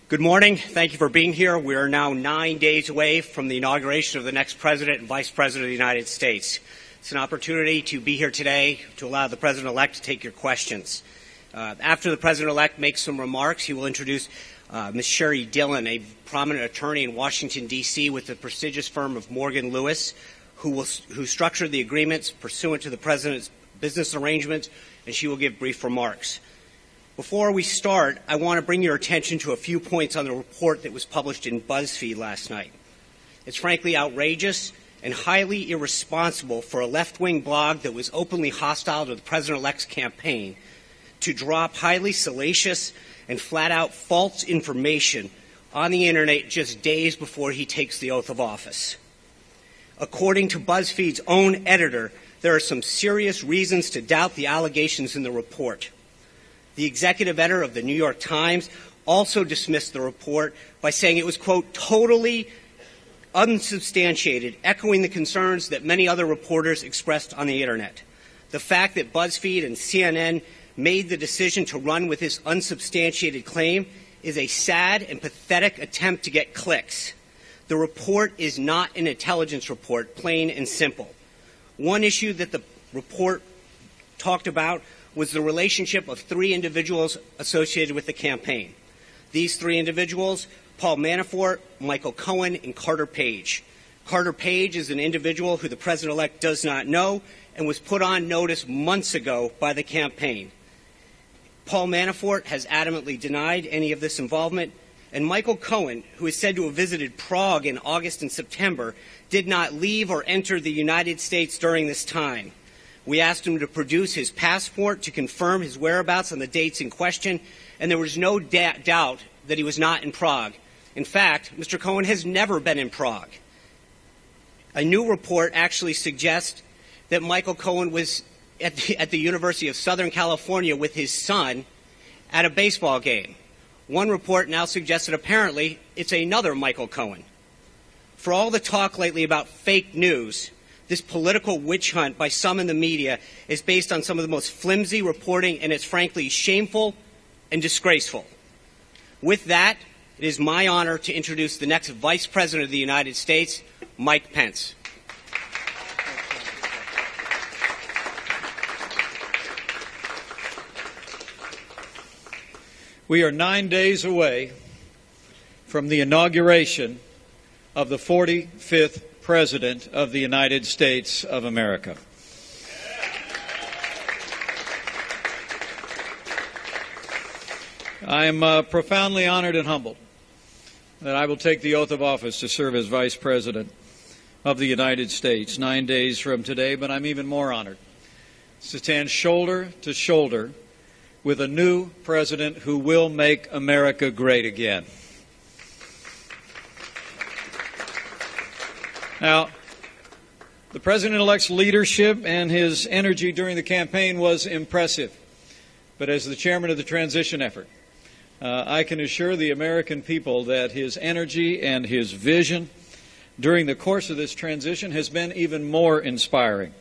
Good morning. Thank you for being here. We are now 9 days away from the inauguration of the next President and Vice President of the United States. It's an opportunity to be here today to allow the President-elect to take your questions. After the President-elect makes some remarks, he will introduce Ms. Sherry Dillon, a prominent attorney in Washington, D.C. with the prestigious firm of Morgan Lewis, who structured the agreements pursuant to the President's business arrangements, and she will give brief remarks. Before we start, I want to bring your attention to a few points on the report that was published in BuzzFeed last night. It's frankly outrageous and highly irresponsible for a left-wing blog that was openly hostile to the President-elect's campaign to drop highly salacious and flat-out false information on the Internet just days before he takes the oath of office. According to BuzzFeed's own editor, there are some serious reasons to doubt the allegations in the report. The executive editor of the New York Times also dismissed the report by saying it was, quote, totally unsubstantiated, echoing the concerns that many other reporters expressed on the Internet. The fact that BuzzFeed and CNN made the decision to run with this unsubstantiated claim is a sad and pathetic attempt to get clicks. The report is not an intelligence report, plain and simple. One issue that the report talked about was the relationship of three individuals associated with the campaign. These three individuals, Paul Manafort, Michael Cohen, and Carter Page. Carter Page is an individual who the President-elect does not know and was put on notice months ago by the campaign. Paul Manafort has adamantly denied any of this involvement, and Michael Cohen, who is said to have visited Prague in August and September, did not leave or enter the United States during this time. We asked him to produce his passport to confirm his whereabouts on the dates in question, and there was no doubt that he was not in Prague. In fact, Mr. Cohen has never been in Prague. A new report actually suggests that Michael Cohen was at the University of Southern California with his son at a baseball game. One report now suggests that apparently it's another Michael Cohen. For all the talk lately about fake news, this political witch hunt by some in the media is based on some of the most flimsy reporting, and it's frankly shameful and disgraceful. With that, it is my honor to introduce the next Vice President of the United States, Mike Pence. We are 9 days away from the inauguration of the 45th President of the United States of America. I am profoundly honored and humbled that I will take the oath of office to serve as Vice President of the United States 9 days from today, but I'm even more honored to stand shoulder to shoulder with a new president who will make America great again. Now, the President-elect's leadership and his energy during the campaign was impressive. But as the chairman of the transition effort, I can assure the American people that his energy and his vision during the course of this transition has been even more inspiring.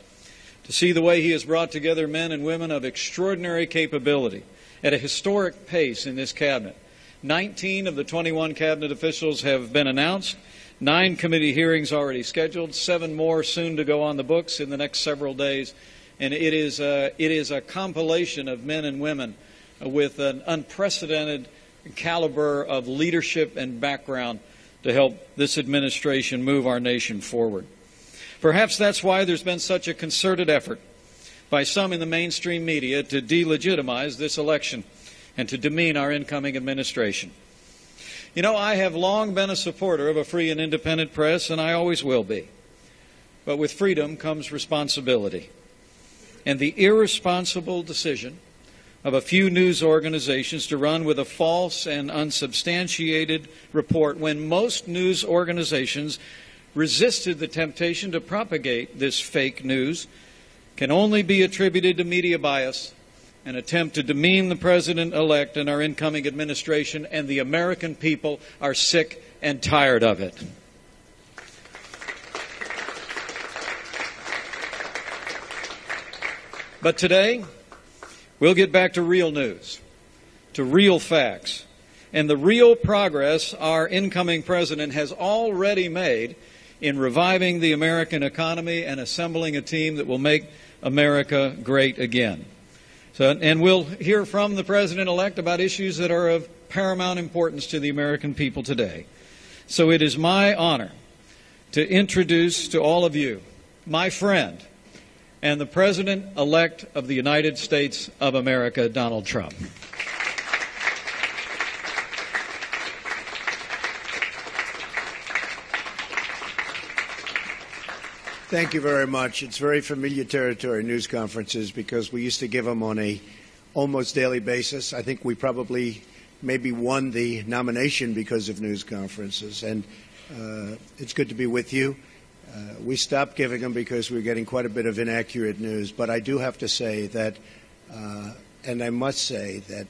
To see the way he has brought together men and women of extraordinary capability at a historic pace in this cabinet. 19 of the 21 cabinet officials have been announced. 9 committee hearings already scheduled, 7 more soon to go on the books in the next several days. And it is a compilation of men and women with an unprecedented caliber of leadership and background to help this administration move our nation forward. Perhaps that's why there's been such a concerted effort by some in the mainstream media to delegitimize this election and to demean our incoming administration. You know, I have long been a supporter of a free and independent press, and I always will be. But with freedom comes responsibility. And the irresponsible decision of a few news organizations to run with a false and unsubstantiated report when most news organizations resisted the temptation to propagate this fake news can only be attributed to media bias, an attempt to demean the President-elect and our incoming administration, and the American people are sick and tired of it. But today, we'll get back to real news, to real facts, and the real progress our incoming president has already made in reviving the American economy and assembling a team that will make America great again. And we'll hear from the President-elect about issues that are of paramount importance to the American people today. So it is my honor to introduce to all of you my friend and the President-elect of the United States of America, Donald Trump. Thank you very much. It's very familiar territory, news conferences, because we used to give them on a almost daily basis. I think we probably maybe won the nomination because of news conferences. And it's good to be with you. We stopped giving them because we were getting quite a bit of inaccurate news. But I do have to say that, and I must say that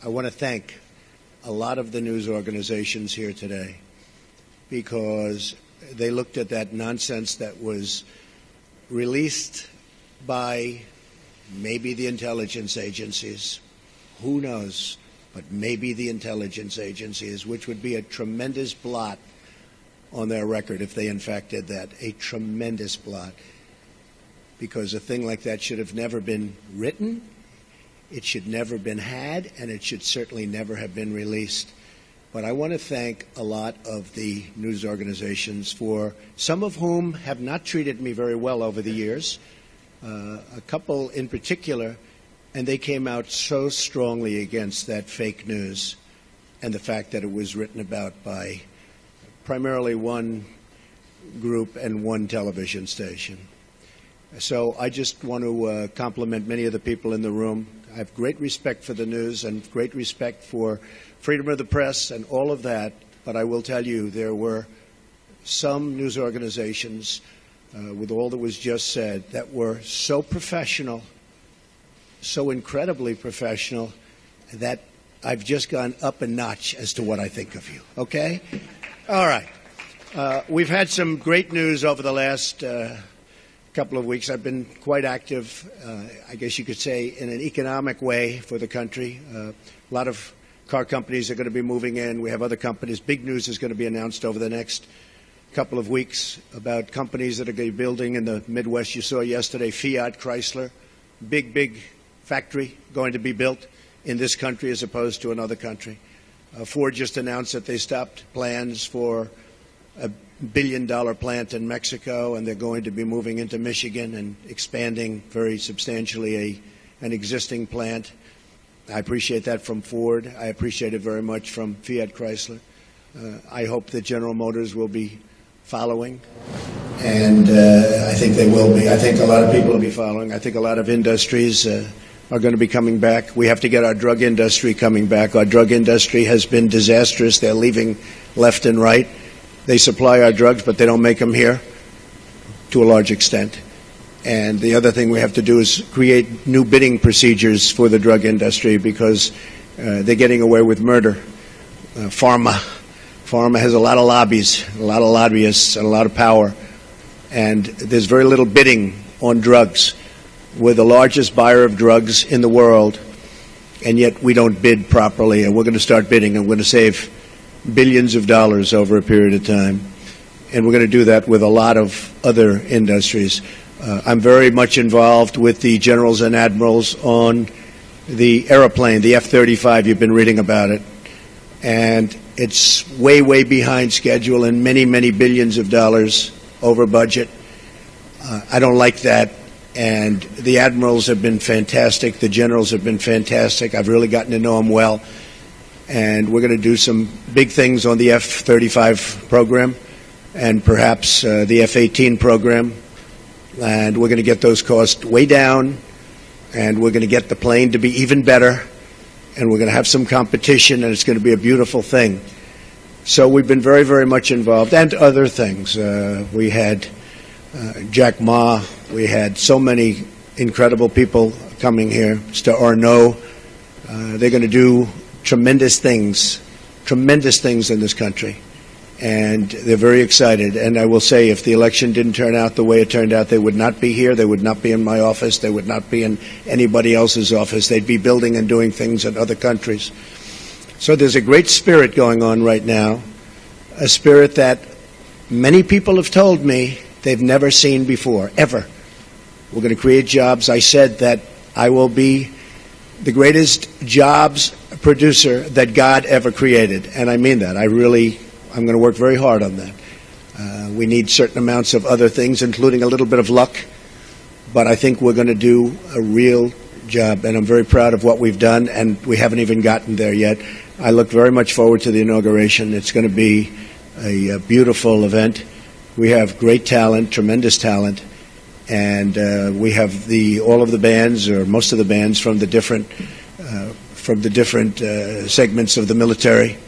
I want to thank a lot of the news organizations here today, because they looked at that nonsense that was released by maybe the intelligence agencies. Who knows? But maybe the intelligence agencies, which would be a tremendous blot on their record if they in fact did that. A tremendous blot. Because a thing like that should have never been written, it should never have been had, and it should certainly never have been released. But I want to thank a lot of the news organizations, for some of whom have not treated me very well over the years, a couple in particular, and they came out so strongly against that fake news and the fact that it was written about by primarily one group and one television station. So I just want to compliment many of the people in the room. I have great respect for the news and great respect for freedom of the press and all of that, but I will tell you there were some news organizations, with all that was just said, that were so professional, so incredibly professional, that I've just gone up a notch as to what I think of you, okay? All right. We've had some great news over the last couple of weeks. I've been quite active, I guess you could say, in an economic way for the country. A lot of car companies are going to be moving in. We have other companies. Big news is going to be announced over the next couple of weeks about companies that are going to be building in the Midwest. You saw yesterday Fiat, Chrysler, big factory going to be built in this country as opposed to another country. Ford just announced that they stopped plans for a billion-dollar plant in Mexico, and they're going to be moving into Michigan and expanding very substantially an existing plant. I appreciate that from Ford. I appreciate it very much from Fiat Chrysler. I hope that General Motors will be following, and I think they will be. I think a lot of people will be following. I think a lot of industries are going to be coming back. We have to get our drug industry coming back. Our drug industry has been disastrous. They're leaving left and right. They supply our drugs, but they don't make them here to a large extent. And the other thing we have to do is create new bidding procedures for the drug industry, because they're getting away with murder. Pharma has a lot of lobbies, a lot of lobbyists, and a lot of power. And there's very little bidding on drugs. We're the largest buyer of drugs in the world, and yet we don't bid properly. And we're going to start bidding, and we're going to save billions of dollars over a period of time. And we're going to do that with a lot of other industries. I'm very much involved with the generals and admirals on the airplane, the F-35. You've been reading about it. And it's way behind schedule and many billions of dollars over budget. I don't like that. And the admirals have been fantastic. The generals have been fantastic. I've really gotten to know them well. And we're going to do some big things on the F-35 program and perhaps the F-18 program. And we're going to get those costs way down, and we're going to get the plane to be even better, and we're going to have some competition, and it's going to be a beautiful thing. So we've been very much involved, and other things. We had Jack Ma. We had so many incredible people coming here. Mr. Arnault. They're going to do tremendous things in this country. And they're very excited. And I will say, if the election didn't turn out the way it turned out, they would not be here. They would not be in my office. They would not be in anybody else's office. They'd be building and doing things in other countries. So there's a great spirit going on right now, a spirit that many people have told me they've never seen before, ever. We're going to create jobs. I said that I will be the greatest jobs producer that God ever created, and I mean that. I'm going to work very hard on that. We need certain amounts of other things, including a little bit of luck, but I think we're going to do a real job, and I'm very proud of what we've done, and we haven't even gotten there yet. I look very much forward to the inauguration. It's going to be a beautiful event. We have great talent, tremendous talent, and we have all of the bands, or most of the bands, from the different segments of the military.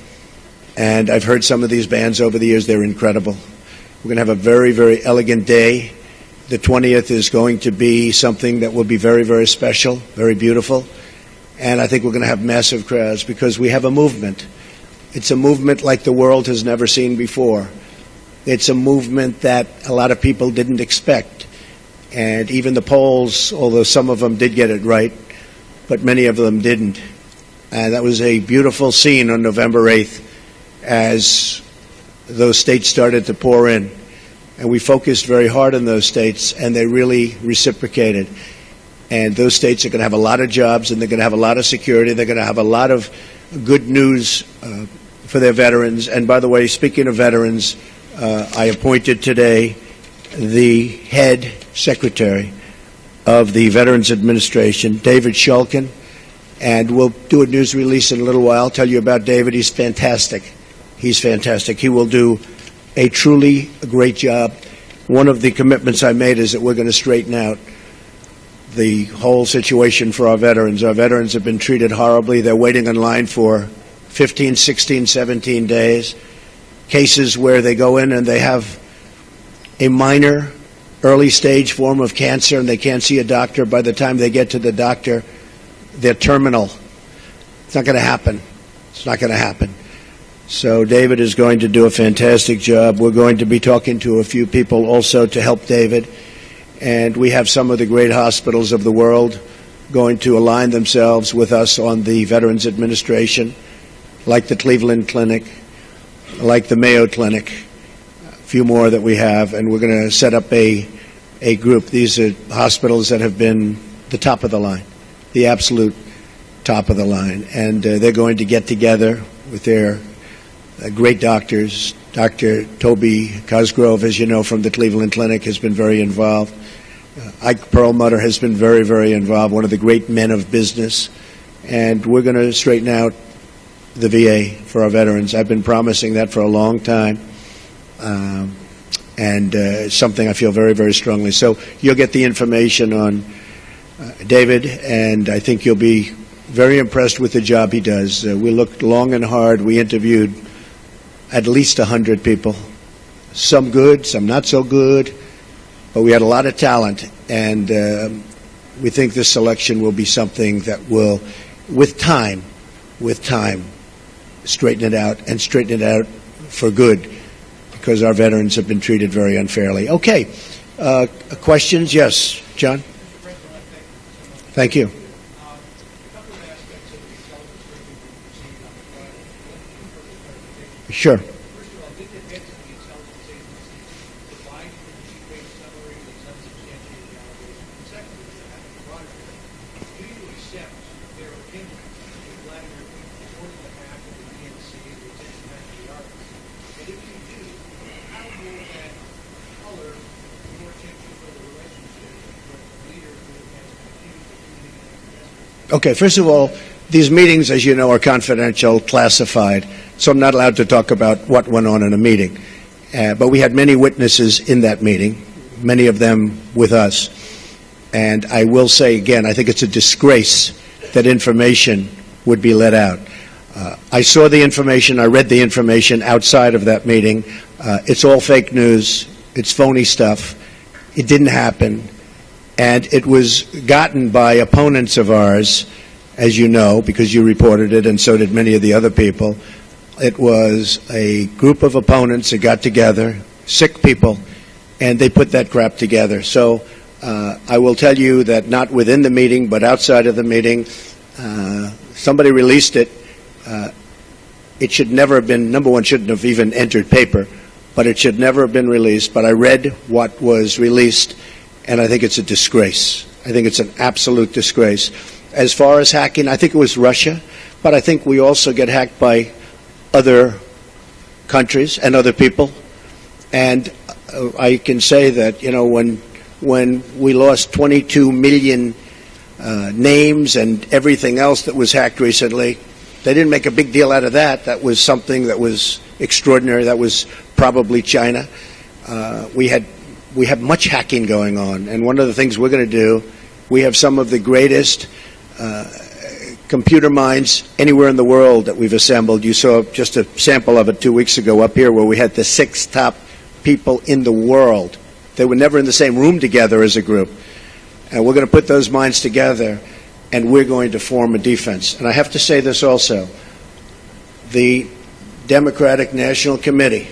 And I've heard some of these bands over the years. They're incredible. We're going to have a very, very elegant day. The 20th is going to be something that will be very, very special, very beautiful. And I think we're going to have massive crowds because we have a movement. It's a movement like the world has never seen before. It's a movement that a lot of people didn't expect. And even the polls, although some of them did get it right, but many of them didn't. And that was a beautiful scene on November 8th as those states started to pour in. And we focused very hard on those states, and they really reciprocated. And those states are going to have a lot of jobs, and they're going to have a lot of security. They're going to have a lot of good news for their veterans. And by the way, speaking of veterans, I appointed today the head secretary of the Veterans Administration, David Shulkin, and we'll do a news release in a little while. I'll tell you about David. He's fantastic. He's fantastic. He will do a truly great job. One of the commitments I made is that we're going to straighten out the whole situation for our veterans. Our veterans have been treated horribly. They're waiting in line for 15, 16, 17 days. Cases where they go in and they have a minor early stage form of cancer and they can't see a doctor. By the time they get to the doctor, they're terminal. It's not going to happen. It's not going to happen. So David is going to do a fantastic job. We're going to be talking to a few people also to help David. And we have some of the great hospitals of the world going to align themselves with us on the Veterans Administration, like the Cleveland Clinic, like the Mayo Clinic, a few more that we have. And we're going to set up a group. These are hospitals that have been the top of the line, the absolute top of the line. And they're going to get together with their great doctors. Dr. Toby Cosgrove, as you know, from the Cleveland Clinic, has been very involved. Ike Perlmutter has been very, very involved, one of the great men of business. And we're going to straighten out the VA for our veterans. I've been promising that for a long time. And it's something I feel very, very strongly. So you'll get the information on David, and I think you'll be very impressed with the job he does. We looked long and hard. We interviewed at least 100 people, some good, some not so good, but we had a lot of talent, and we think this selection will be something that will, with time, straighten it out, and straighten it out for good, because our veterans have been treated very unfairly. Okay, questions? Yes, John? Thank you. Sure. First of all, did they get to the intelligence agencies provide for the chief rate summary that's unsubstantiated allegations? And secondly, I have a broader question. Do you accept their opinion that Vladimir Putin supported the hack of the DNC, the attention back to the artists? And if you do, how will that color your attention for the relationship with the leader who has accused of committing an investment? Okay, first of all, these meetings, as you know, are confidential, classified, so I'm not allowed to talk about what went on in a meeting. But we had many witnesses in that meeting, many of them with us. And I will say again, I think it's a disgrace that information would be let out. I saw the information, I read the information outside of that meeting. It's all fake news, it's phony stuff. It didn't happen. And it was gotten by opponents of ours, as you know, because you reported it, and so did many of the other people. It was a group of opponents that got together, sick people, and they put that crap together. So I will tell you that not within the meeting, but outside of the meeting, somebody released it. It should never have been, number one, shouldn't have even entered paper, but it should never have been released. But I read what was released, and I think it's a disgrace. I think it's an absolute disgrace. As far as hacking, I think it was Russia, but I think we also get hacked by other countries and other people. And I can say that, you know, when we lost 22 million names and everything else that was hacked recently, they didn't make a big deal out of that. That was something that was extraordinary. That was probably China. We have much hacking going on, and one of the things we're going to do, we have some of the greatest computer minds anywhere in the world that we've assembled. You saw just a sample of it 2 weeks ago up here, where we had the 6 top people in the world. They were never in the same room together as a group. And we're going to put those minds together, and we're going to form a defense. And I have to say this also. The Democratic National Committee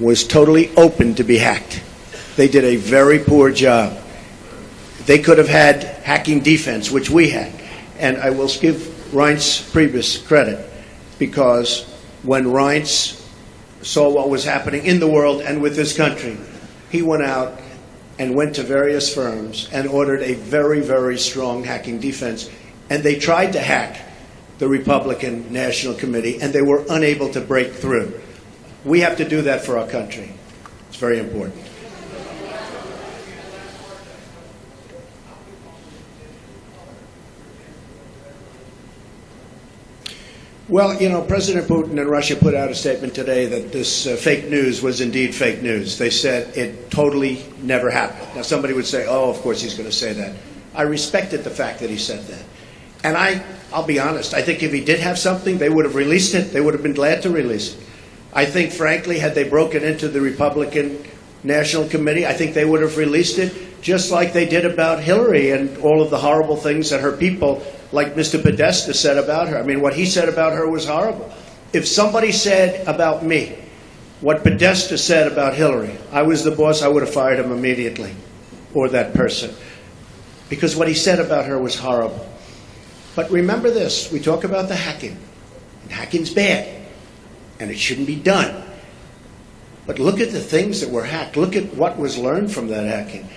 was totally open to be hacked. They did a very poor job. They could have had hacking defense, which we had. And I will give Reince Priebus credit, because when Reince saw what was happening in the world and with this country, he went out and went to various firms and ordered a very, very strong hacking defense. And they tried to hack the Republican National Committee, and they were unable to break through. We have to do that for our country. It's very important. Well, you know, President Putin and Russia put out a statement today that this fake news was indeed fake news. They said it totally never happened. Now, somebody would say, oh, of course he's going to say that. I respected the fact that he said that. And I'll be honest, I think if he did have something, they would have released it. They would have been glad to release it. I think, frankly, had they broken into the Republican National Committee, I think they would have released it, just like they did about Hillary and all of the horrible things that her people, like Mr. Podesta, said about her. I mean, what he said about her was horrible. If somebody said about me what Podesta said about Hillary, I was the boss, I would have fired him immediately, or that person, because what he said about her was horrible. But remember this, we talk about the hacking, and hacking's bad, and it shouldn't be done. But look at the things that were hacked. Look at what was learned from that hacking.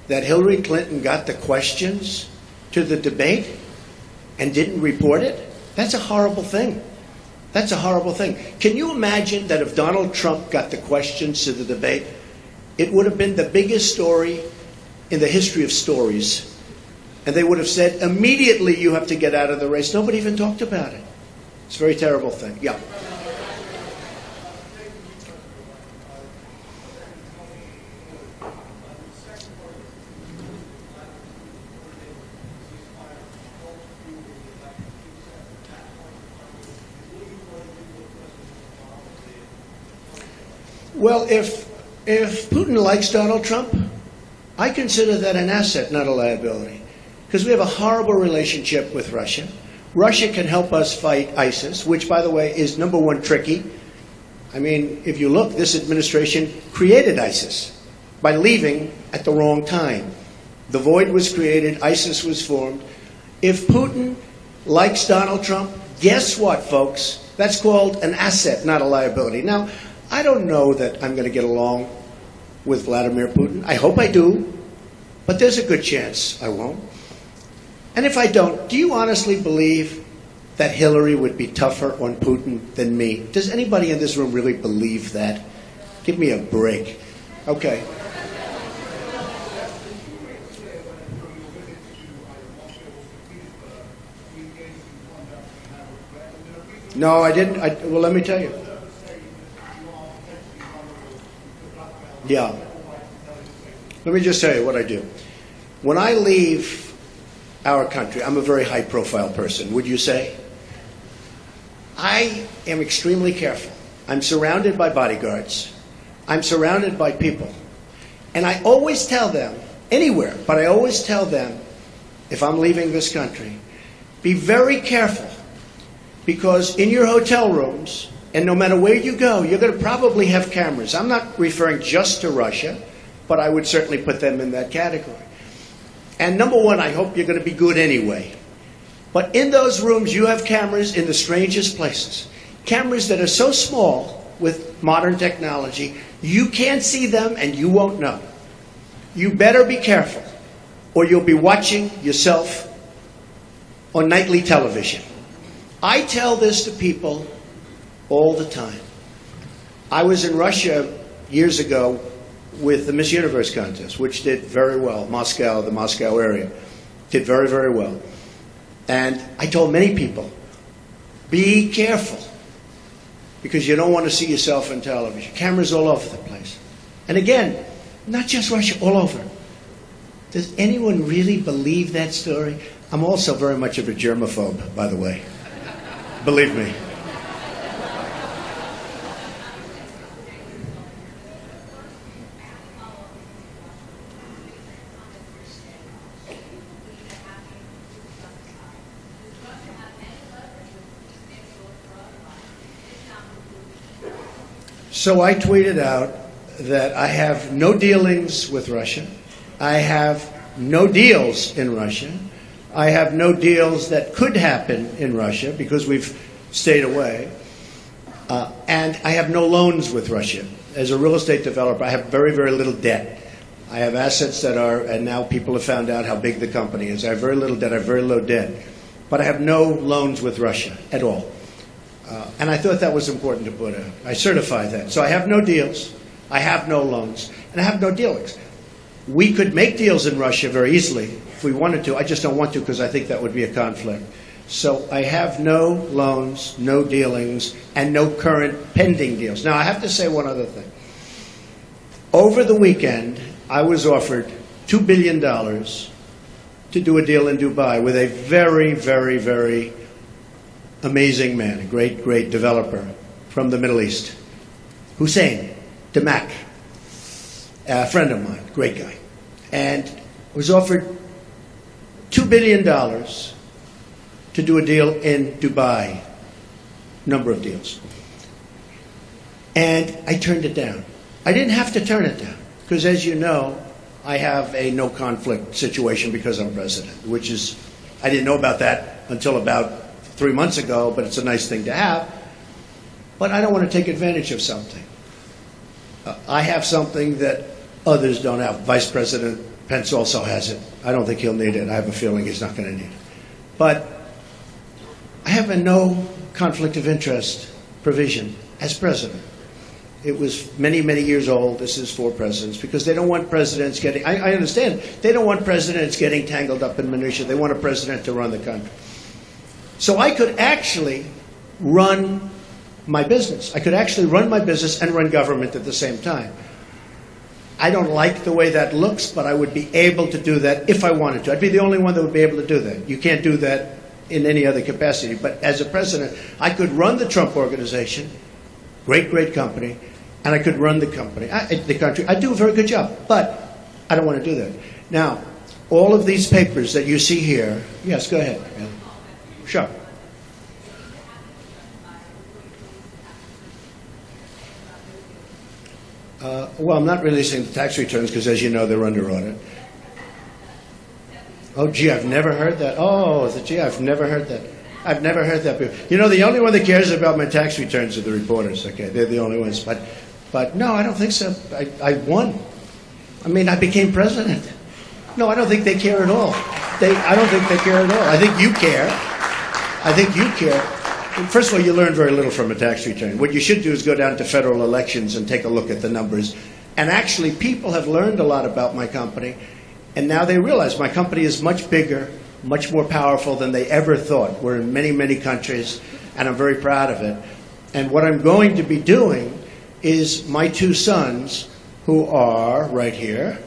That Hillary Clinton got the questions to the debate and didn't report it? That's a horrible thing. That's a horrible thing. Can you imagine that if Donald Trump got the questions to the debate, it would have been the biggest story in the history of stories. And they would have said, immediately you have to get out of the race. Nobody even talked about it. It's a very terrible thing. Yeah. Well, if Putin likes Donald Trump, I consider that an asset, not a liability, because we have a horrible relationship with Russia. Russia can help us fight ISIS, which, by the way, is, number one, tricky. I mean, if you look, this administration created ISIS by leaving at the wrong time. The void was created, ISIS was formed. If Putin likes Donald Trump, guess what, folks? That's called an asset, not a liability. Now, I don't know that I'm going to get along with Vladimir Putin. I hope I do, but there's a good chance I won't. And if I don't, do you honestly believe that Hillary would be tougher on Putin than me? Does anybody in this room really believe that? Give me a break. Okay. No, I didn't. Well, let me tell you. Yeah. Let me just tell you what I do. When I leave our country, I'm a very high-profile person, would you say? I am extremely careful. I'm surrounded by bodyguards. I'm surrounded by people. And I always tell them, anywhere, but I always tell them, if I'm leaving this country, be very careful, because in your hotel rooms, and no matter where you go, you're going to probably have cameras. I'm not referring just to Russia, but I would certainly put them in that category. And number one, I hope you're going to be good anyway. But in those rooms, you have cameras in the strangest places. Cameras that are so small with modern technology, you can't see them and you won't know. You better be careful, or you'll be watching yourself on nightly television. I tell this to people all the time. I was in Russia years ago with the Miss Universe contest, which did very well. Moscow, the Moscow area, did very, very well. And I told many people, be careful, because you don't want to see yourself on television. Cameras all over the place. And again, not just Russia, all over. Does anyone really believe that story? I'm also very much of a germaphobe, by the way. Believe me. So I tweeted out that I have no dealings with Russia. I have no deals in Russia. I have no deals that could happen in Russia because we've stayed away. And I have no loans with Russia. As a real estate developer, I have very, very little debt. I have assets that are, and now people have found out how big the company is. I have very little debt. I have very low debt. But I have no loans with Russia at all. And I thought that was important to put out. I certify that. So I have no deals. I have no loans. And I have no dealings. We could make deals in Russia very easily if we wanted to. I just don't want to because I think that would be a conflict. So I have no loans, no dealings, and no current pending deals. Now, I have to say one other thing. Over the weekend, I was offered $2 billion to do a deal in Dubai with a very, very, very amazing man, a great, great developer from the Middle East, Hussein Damak, a friend of mine, great guy, and was offered $2 billion to do a deal in Dubai, number of deals. And I turned it down. I didn't have to turn it down, because as you know, I have a no conflict situation because I'm president, which is, I didn't know about that until about 3 months ago, but it's a nice thing to have. But I don't want to take advantage of something. I have something that others don't have. Vice President Pence also has it. I don't think he'll need it. I have a feeling he's not going to need it. But I have a no conflict of interest provision as president. It was many, many years old. This is for presidents, because they don't want presidents getting, I understand, they don't want presidents getting tangled up in minutiae. They want a president to run the country. So I could actually run my business. I could actually run my business and run government at the same time. I don't like the way that looks, but I would be able to do that if I wanted to. I'd be the only one that would be able to do that. You can't do that in any other capacity. But as a president, I could run the Trump Organization, great, great company, and I could run the company, the country. I do a very good job, but I don't want to do that. Now, all of these papers that you see here, yes, go ahead. Yeah. Sure. Well, I'm not releasing the tax returns because, as you know, they're under audit. Oh, gee, I've never heard that. Oh, gee, I've never heard that. I've never heard that before. You know, the only one that cares about my tax returns are the reporters. Okay, they're the only ones. But no, I don't think so. I won. I mean, I became president. No, I don't think they care at all. I don't think they care at all. I think you care. I think you care. First of all, you learn very little from a tax return. What you should do is go down to federal elections and take a look at the numbers. And actually, people have learned a lot about my company, and now they realize my company is much bigger, much more powerful than they ever thought. We're in many, many countries, and I'm very proud of it. And what I'm going to be doing is my two sons, who are right here,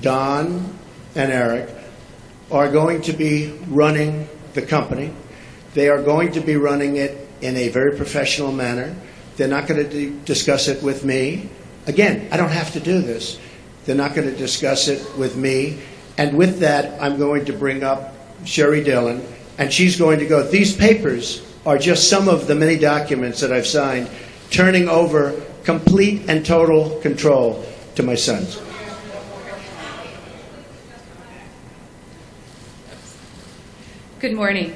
Don and Eric, are going to be running the company. They are going to be running it in a very professional manner. They're not going to discuss it with me. Again, I don't have to do this. They're not going to discuss it with me. And with that, I'm going to bring up Sherry Dillon, and she's going to go. These papers are just some of the many documents that I've signed, turning over complete and total control to my sons. Good morning.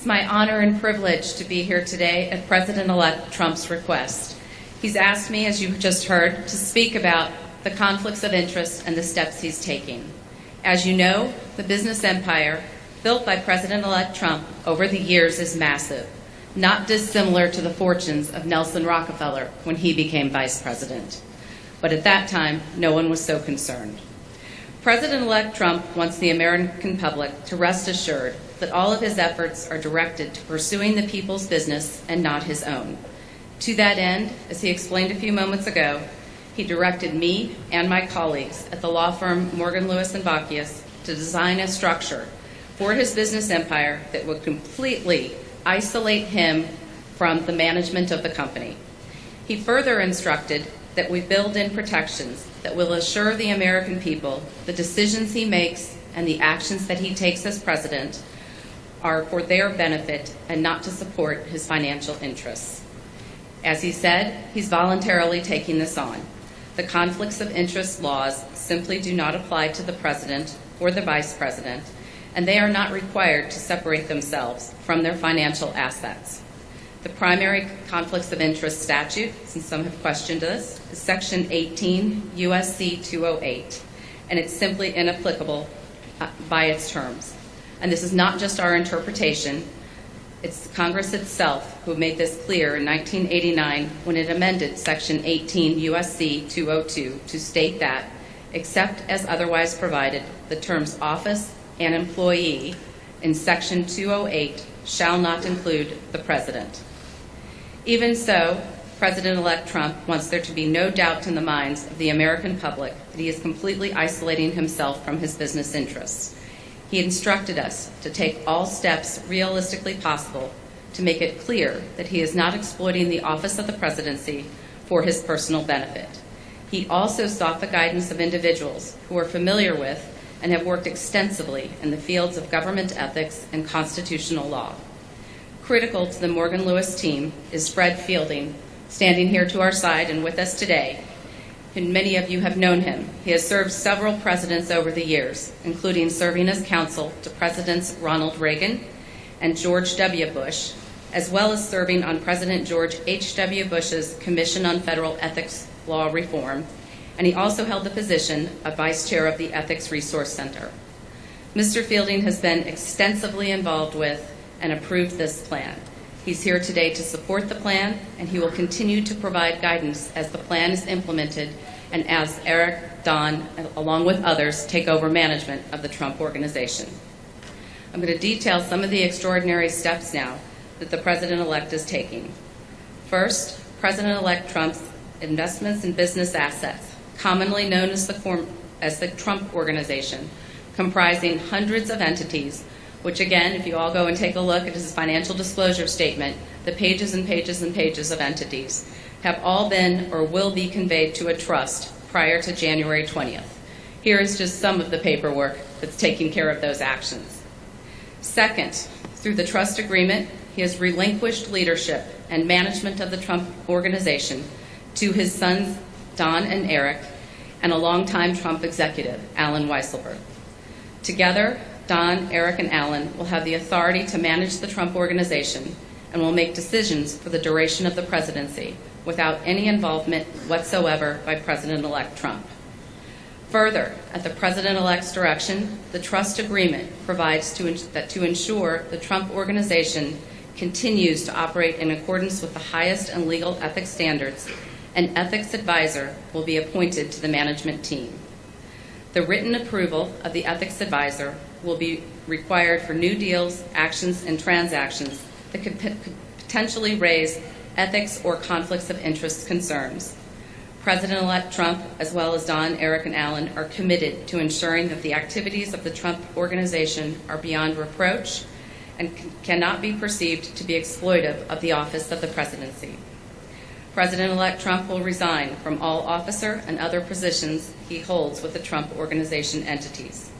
It's my honor and privilege to be here today at President-elect Trump's request. He's asked me, as you just heard, to speak about the conflicts of interest and the steps he's taking. As you know, the business empire built by President-elect Trump over the years is massive, not dissimilar to the fortunes of Nelson Rockefeller when he became vice president. But at that time, no one was so concerned. President-elect Trump wants the American public to rest assured that all of his efforts are directed to pursuing the people's business and not his own. To that end, as he explained a few moments ago, he directed me and my colleagues at the law firm Morgan, Lewis & Bockius to design a structure for his business empire that would completely isolate him from the management of the company. He further instructed that we build in protections that will assure the American people the decisions he makes and the actions that he takes as president are for their benefit and not to support his financial interests. As he said, he's voluntarily taking this on. The conflicts of interest laws simply do not apply to the president or the vice president, and they are not required to separate themselves from their financial assets. The primary conflicts of interest statute, since some have questioned this, is Section 18 U.S.C. 208, and it's simply inapplicable by its terms. And this is not just our interpretation. It's Congress itself who made this clear in 1989 when it amended Section 18 U.S.C. 202 to state that, except as otherwise provided, the terms office and employee in Section 208 shall not include the president. Even so, President-elect Trump wants there to be no doubt in the minds of the American public that he is completely isolating himself from his business interests. He instructed us to take all steps realistically possible to make it clear that he is not exploiting the office of the presidency for his personal benefit. He also sought the guidance of individuals who are familiar with and have worked extensively in the fields of government ethics and constitutional law. Critical to the Morgan Lewis team is Fred Fielding, standing here to our side and with us today. And many of you have known him. He has served several presidents over the years, including serving as counsel to Presidents Ronald Reagan and George W. Bush, as well as serving on President George H.W. Bush's Commission on Federal Ethics Law Reform, and he also held the position of Vice Chair of the Ethics Resource Center. Mr. Fielding has been extensively involved with and approved this plan. He's here today to support the plan, and he will continue to provide guidance as the plan is implemented and as Eric, Don, along with others, take over management of the Trump Organization. I'm going to detail some of the extraordinary steps now that the President-elect is taking. First, President-elect Trump's investments in business assets, commonly known as the Trump Organization, comprising hundreds of entities, which again, if you all go and take a look at his financial disclosure statement, the pages and pages and pages of entities have all been or will be conveyed to a trust prior to January 20th. Here is just some of the paperwork that's taking care of those actions. Second, through the trust agreement, he has relinquished leadership and management of the Trump Organization to his sons, Don and Eric, and a longtime Trump executive, Alan Weisselberg. Together, Don, Eric, and Alan will have the authority to manage the Trump Organization and will make decisions for the duration of the presidency without any involvement whatsoever by President-elect Trump. Further, at the President-elect's direction, the trust agreement provides to ensure the Trump Organization continues to operate in accordance with the highest and legal ethics standards, an ethics advisor will be appointed to the management team. The written approval of the ethics advisor will be required for new deals, actions, and transactions that could potentially raise ethics or conflicts of interest concerns. President-elect Trump, as well as Don, Eric, and Alan, are committed to ensuring that the activities of the Trump Organization are beyond reproach and cannot be perceived to be exploitive of the office of the presidency. President-elect Trump will resign from all officer and other positions he holds with the Trump Organization entities.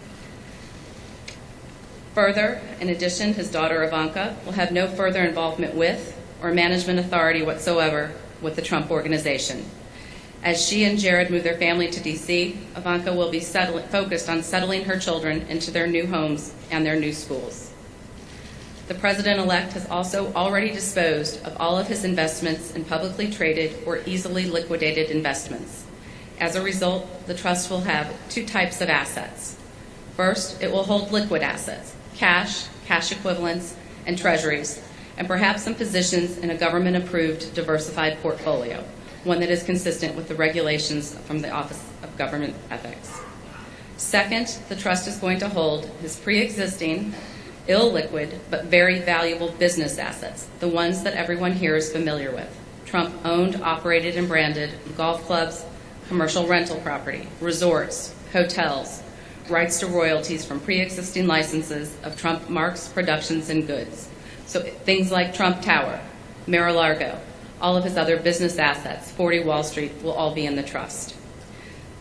Further, in addition, his daughter Ivanka will have no further involvement with or management authority whatsoever with the Trump Organization. As she and Jared move their family to D.C., Ivanka will be focused on settling her children into their new homes and their new schools. The President-elect has also already disposed of all of his investments in publicly traded or easily liquidated investments. As a result, the trust will have two types of assets. First, it will hold liquid assets, cash, cash equivalents, and treasuries, and perhaps some positions in a government-approved diversified portfolio, one that is consistent with the regulations from the Office of Government Ethics. Second, the trust is going to hold his pre-existing, illiquid, but very valuable business assets, the ones that everyone here is familiar with. Trump owned, operated, and branded golf clubs, commercial rental property, resorts, hotels, rights to royalties from pre-existing licenses of Trump marks, productions, and goods. So things like Trump Tower, Mar-a-Lago, all of his other business assets, 40 Wall Street, will all be in the trust.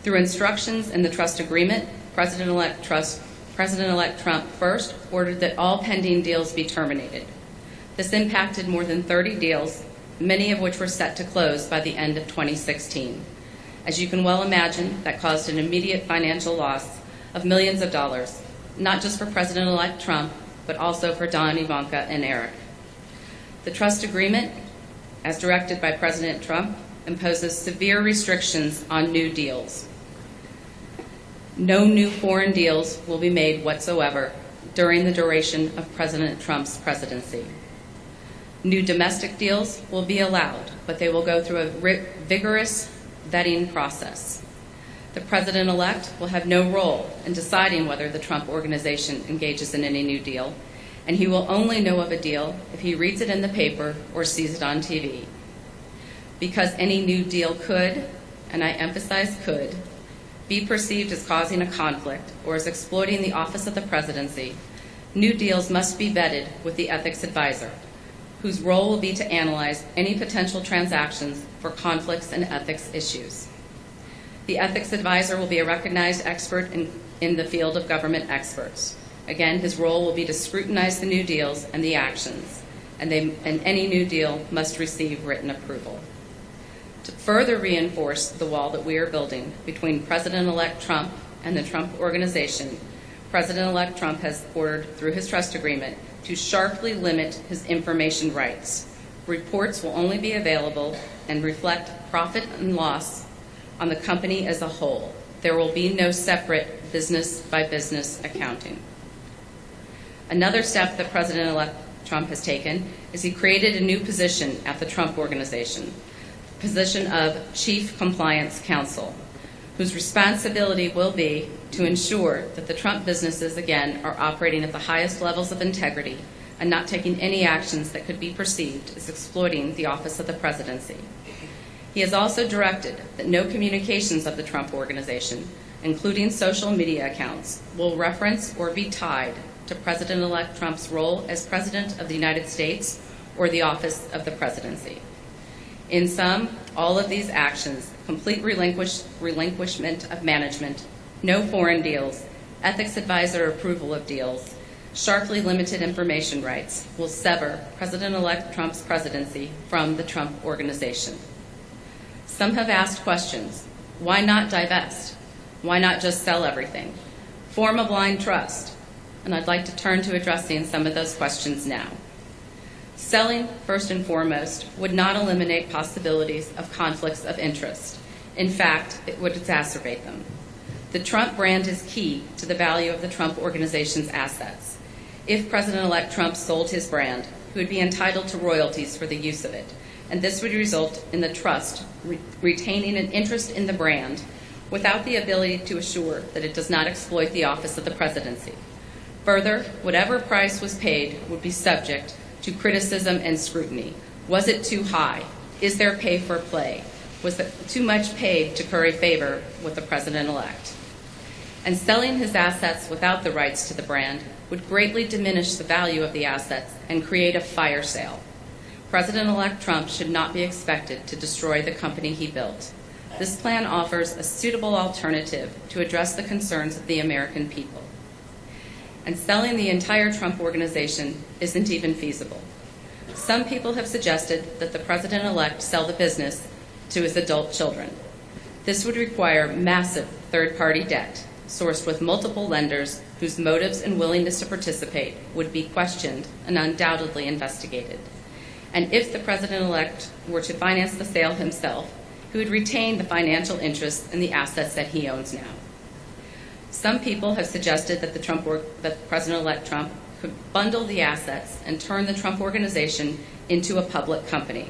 Through instructions in the trust agreement, President-elect Trump first ordered that all pending deals be terminated. This impacted more than 30 deals, many of which were set to close by the end of 2016. As you can well imagine, that caused an immediate financial loss of millions of dollars, not just for President-elect Trump, but also for Don, Ivanka, and Eric. The trust agreement, as directed by President Trump, imposes severe restrictions on new deals. No new foreign deals will be made whatsoever during the duration of President Trump's presidency. New domestic deals will be allowed, but they will go through a vigorous vetting process. The President-elect will have no role in deciding whether the Trump Organization engages in any new deal, and he will only know of a deal if he reads it in the paper or sees it on TV. Because any new deal could, and I emphasize could, be perceived as causing a conflict or as exploiting the office of the presidency, new deals must be vetted with the ethics advisor, whose role will be to analyze any potential transactions for conflicts and ethics issues. The ethics advisor will be a recognized expert in the field of government experts. Again, his role will be to scrutinize the new deals and the actions, and any new deal must receive written approval. To further reinforce the wall that we are building between President-elect Trump and the Trump Organization, President-elect Trump has ordered, through his trust agreement, to sharply limit his information rights. Reports will only be available and reflect profit and loss on the company as a whole. There will be no separate business-by-business accounting. Another step that President-elect Trump has taken is he created a new position at the Trump Organization, the position of Chief Compliance Counsel, whose responsibility will be to ensure that the Trump businesses, again, are operating at the highest levels of integrity and not taking any actions that could be perceived as exploiting the office of the presidency. He has also directed that no communications of the Trump Organization, including social media accounts, will reference or be tied to President-elect Trump's role as President of the United States or the office of the presidency. In sum, all of these actions, complete relinquishment of management, no foreign deals, ethics advisor approval of deals, sharply limited information rights, will sever President-elect Trump's presidency from the Trump Organization. Some have asked questions. Why not divest? Why not just sell everything? Form a blind trust? And I'd like to turn to addressing some of those questions now. Selling, first and foremost, would not eliminate possibilities of conflicts of interest. In fact, it would exacerbate them. The Trump brand is key to the value of the Trump Organization's assets. If President-elect Trump sold his brand, he would be entitled to royalties for the use of it, and this would result in the trust retaining an interest in the brand without the ability to assure that it does not exploit the office of the presidency. Further, whatever price was paid would be subject to criticism and scrutiny. Was it too high? Is there pay for play? Was it too much paid to curry favor with the president-elect? And selling his assets without the rights to the brand would greatly diminish the value of the assets and create a fire sale. President-elect Trump should not be expected to destroy the company he built. This plan offers a suitable alternative to address the concerns of the American people. And selling the entire Trump Organization isn't even feasible. Some people have suggested that the president-elect sell the business to his adult children. This would require massive third-party debt, sourced with multiple lenders whose motives and willingness to participate would be questioned and undoubtedly investigated. And if the president-elect were to finance the sale himself, he would retain the financial interests in the assets that he owns now. Some people have suggested that that President-elect Trump could bundle the assets and turn the Trump Organization into a public company.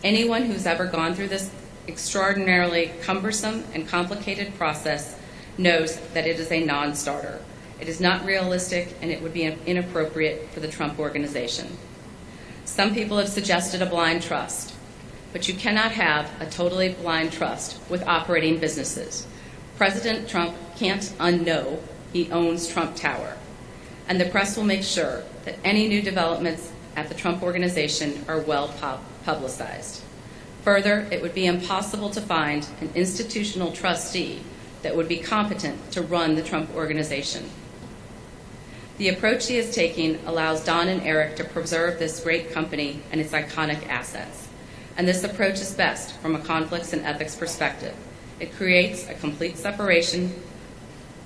Anyone who's ever gone through this extraordinarily cumbersome and complicated process knows that it is a non-starter. It is not realistic, and it would be inappropriate for the Trump Organization. Some people have suggested a blind trust, but you cannot have a totally blind trust with operating businesses. President Trump can't unknow he owns Trump Tower, and the press will make sure that any new developments at the Trump Organization are well publicized. Further, it would be impossible to find an institutional trustee that would be competent to run the Trump Organization. The approach he is taking allows Don and Eric to preserve this great company and its iconic assets. And this approach is best from a conflicts and ethics perspective. It creates a complete separation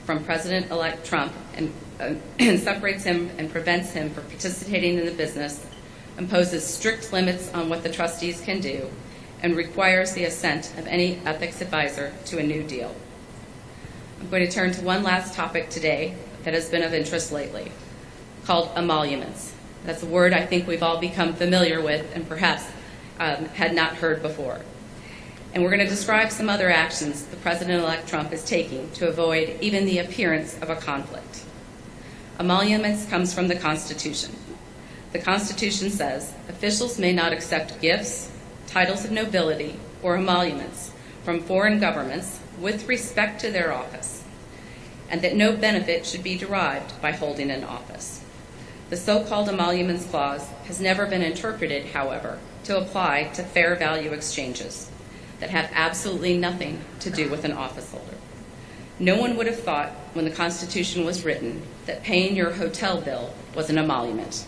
from President-elect Trump and separates him and prevents him from participating in the business, imposes strict limits on what the trustees can do, and requires the assent of any ethics advisor to a new deal. I'm going to turn to one last topic today that has been of interest lately, called emoluments. That's a word I think we've all become familiar with and perhaps had not heard before. And we're going to describe some other actions the President-elect Trump is taking to avoid even the appearance of a conflict. Emoluments comes from the Constitution. The Constitution says officials may not accept gifts, titles of nobility, or emoluments from foreign governments with respect to their office, and that no benefit should be derived by holding an office. The so-called emoluments clause has never been interpreted, however, to apply to fair value exchanges that have absolutely nothing to do with an office holder. No one would have thought when the Constitution was written that paying your hotel bill was an emolument.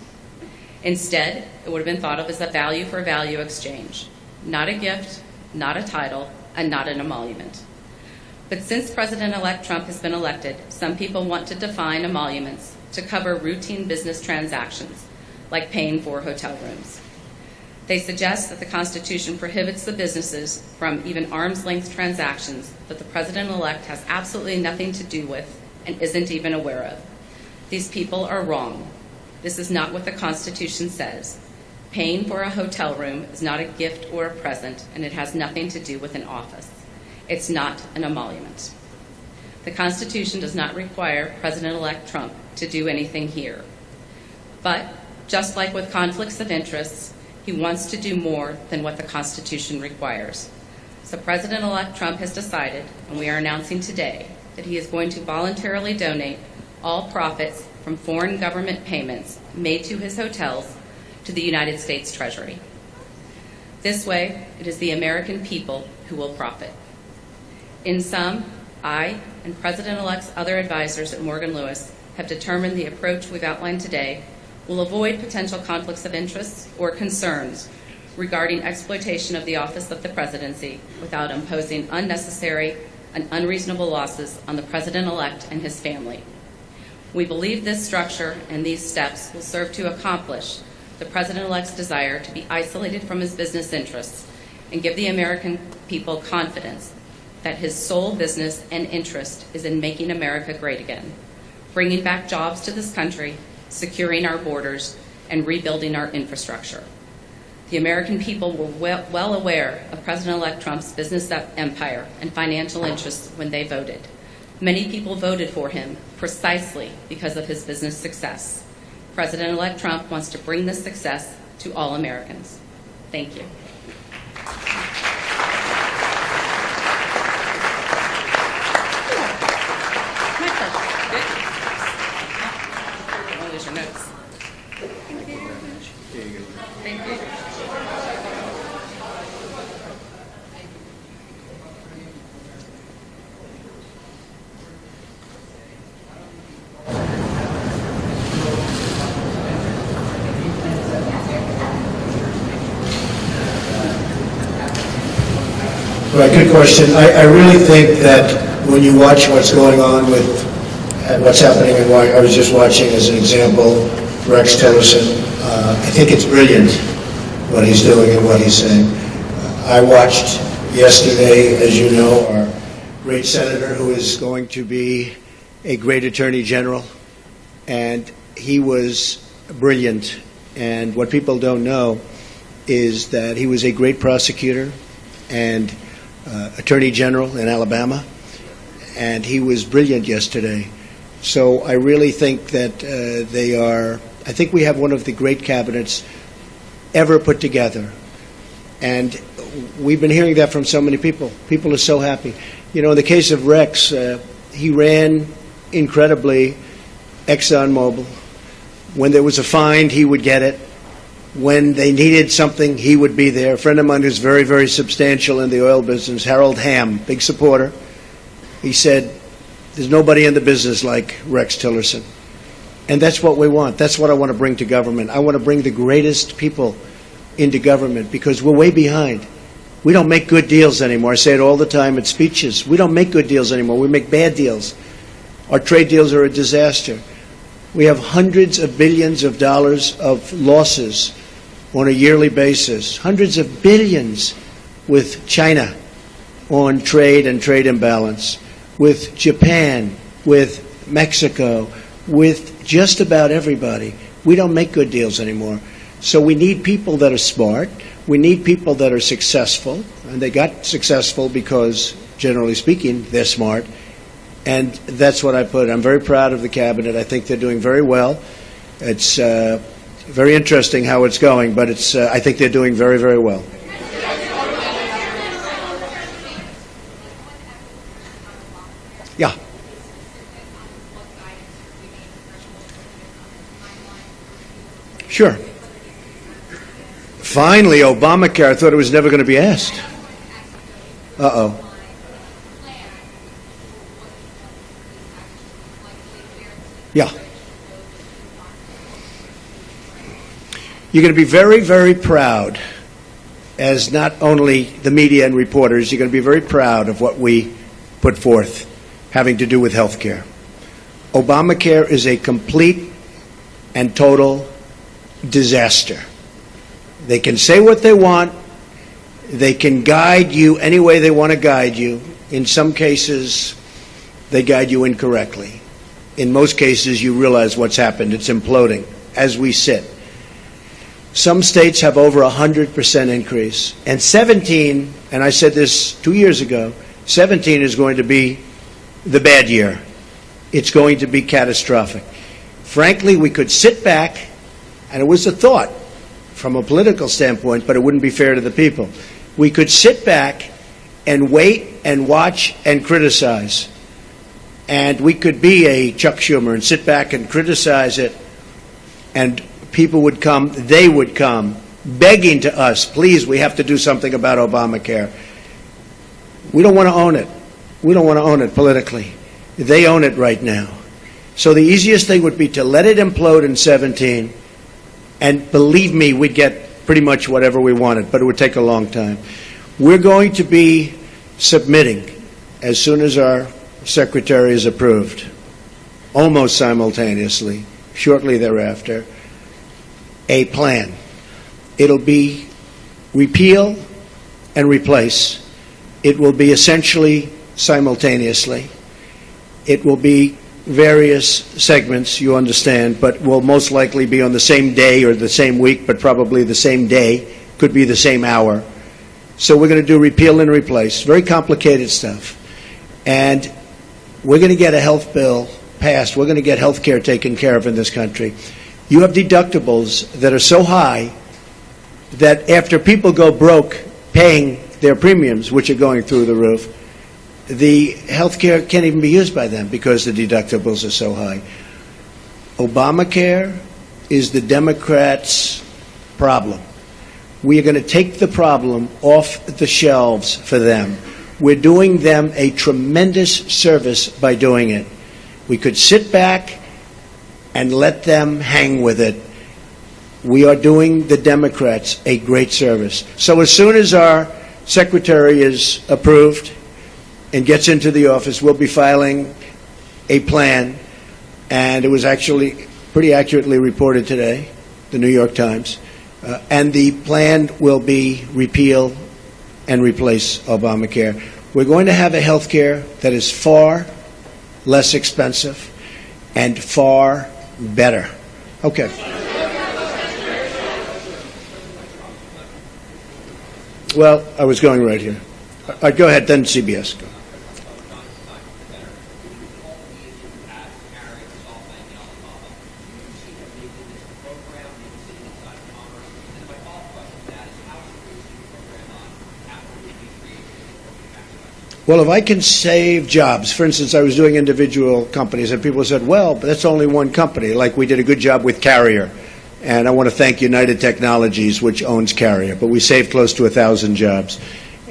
Instead, it would have been thought of as a value for value exchange, not a gift, not a title, and not an emolument. But since President-elect Trump has been elected, some people want to define emoluments to cover routine business transactions, like paying for hotel rooms. They suggest that the Constitution prohibits the businesses from even arm's-length transactions that the President-elect has absolutely nothing to do with and isn't even aware of. These people are wrong. This is not what the Constitution says. Paying for a hotel room is not a gift or a present, and it has nothing to do with an office. It's not an emolument. The Constitution does not require President-elect Trump to do anything here. But just like with conflicts of interest, he wants to do more than what the Constitution requires. So President-elect Trump has decided, and we are announcing today, that he is going to voluntarily donate all profits from foreign government payments made to his hotels to the United States Treasury. This way, it is the American people who will profit. In sum, I and President-elect's other advisors at Morgan Lewis have determined the approach we've outlined today will avoid potential conflicts of interest or concerns regarding exploitation of the office of the presidency without imposing unnecessary and unreasonable losses on the president-elect and his family. We believe this structure and these steps will serve to accomplish the president-elect's desire to be isolated from his business interests and give the American people confidence that his sole business and interest is in making America great again, bringing back jobs to this country, securing our borders, and rebuilding our infrastructure. The American people were well aware of President-elect Trump's business empire and financial interests when they voted. Many people voted for him precisely because of his business success. President-elect Trump wants to bring this success to all Americans. Thank you. My pleasure. Good. I'll lose your notes. Thank you. Thank you. Right, good question. I really think that when you watch what's going on with what's happening, and I was just watching as an example Rex Tillerson. I think it's brilliant what he's doing and what he's saying. I watched yesterday, as you know, our great senator who is going to be a great attorney general, and he was brilliant. And what people don't know is that he was a great prosecutor and attorney general in Alabama, and he was brilliant yesterday. So I really think that I think we have one of the great cabinets ever put together. And we've been hearing that from so many people. People are so happy. You know, in the case of Rex, he ran incredibly ExxonMobil. When there was a find, he would get it. When they needed something, he would be there. A friend of mine who's very, very substantial in the oil business, Harold Hamm, big supporter, he said, there's nobody in the business like Rex Tillerson. And that's what we want. That's what I want to bring to government. I want to bring the greatest people into government because we're way behind. We don't make good deals anymore. I say it all the time at speeches. We don't make good deals anymore. We make bad deals. Our trade deals are a disaster. We have hundreds of billions of dollars of losses on a yearly basis, hundreds of billions with China on trade and trade imbalance, with Japan, with Mexico, with just about everybody. We don't make good deals anymore. So we need people that are smart. We need people that are successful. And they got successful because, generally speaking, they're smart. And that's what I put. I'm very proud of the cabinet. I think they're doing very well. It's very interesting how it's going, but I think they're doing very, very well. Yeah. Sure. Finally, Obamacare. I thought it was never going to be asked. Uh-oh. Yeah. You're going to be very, very proud, as not only the media and reporters, you're going to be very proud of what we put forth having to do with health care. Obamacare is a complete and total disaster. They can say what they want. They can guide you any way they want to guide you. In some cases, they guide you incorrectly. In most cases, you realize what's happened. It's imploding as we sit. Some states have over 100% increase. And 17, and I said this 2 years ago, 17 is going to be the bad year. It's going to be catastrophic. Frankly, we could sit back, and it was a thought from a political standpoint, but it wouldn't be fair to the people. We could sit back and wait and watch and criticize. And we could be a Chuck Schumer and sit back and criticize it, and people would come, they would come, begging to us, please, we have to do something about Obamacare. We don't want to own it. We don't want to own it politically. They own it right now. So the easiest thing would be to let it implode in 17, and believe me, we'd get pretty much whatever we wanted, but it would take a long time. We're going to be submitting, as soon as our secretary is approved, almost simultaneously, shortly thereafter, a plan. It'll be repeal and replace. It will be essentially simultaneously. It will be various segments, you understand, but will most likely be on the same day or the same week, but probably the same day, could be the same hour. So we're going to do repeal and replace. Very complicated stuff. And we're going to get a health bill passed. We're going to get health care taken care of in this country. You have deductibles that are so high that after people go broke paying their premiums, which are going through the roof, the health care can't even be used by them because the deductibles are so high. Obamacare is the Democrats' problem. We are going to take the problem off the shelves for them. We're doing them a tremendous service by doing it. We could sit back and let them hang with it. We are doing the Democrats a great service. So as soon as our secretary is approved and gets into the office, we'll be filing a plan, and it was actually pretty accurately reported today, the New York Times, and the plan will be repeal and replace Obamacare. We're going to have a health care that is far less expensive and far better. Okay. Well, I was going right here. All right, go ahead, then CBS. Go. Well, if I can save jobs, for instance, I was doing individual companies, and people said, well, but that's only one company, like we did a good job with Carrier. And I want to thank United Technologies, which owns Carrier. But we saved close to 1,000 jobs.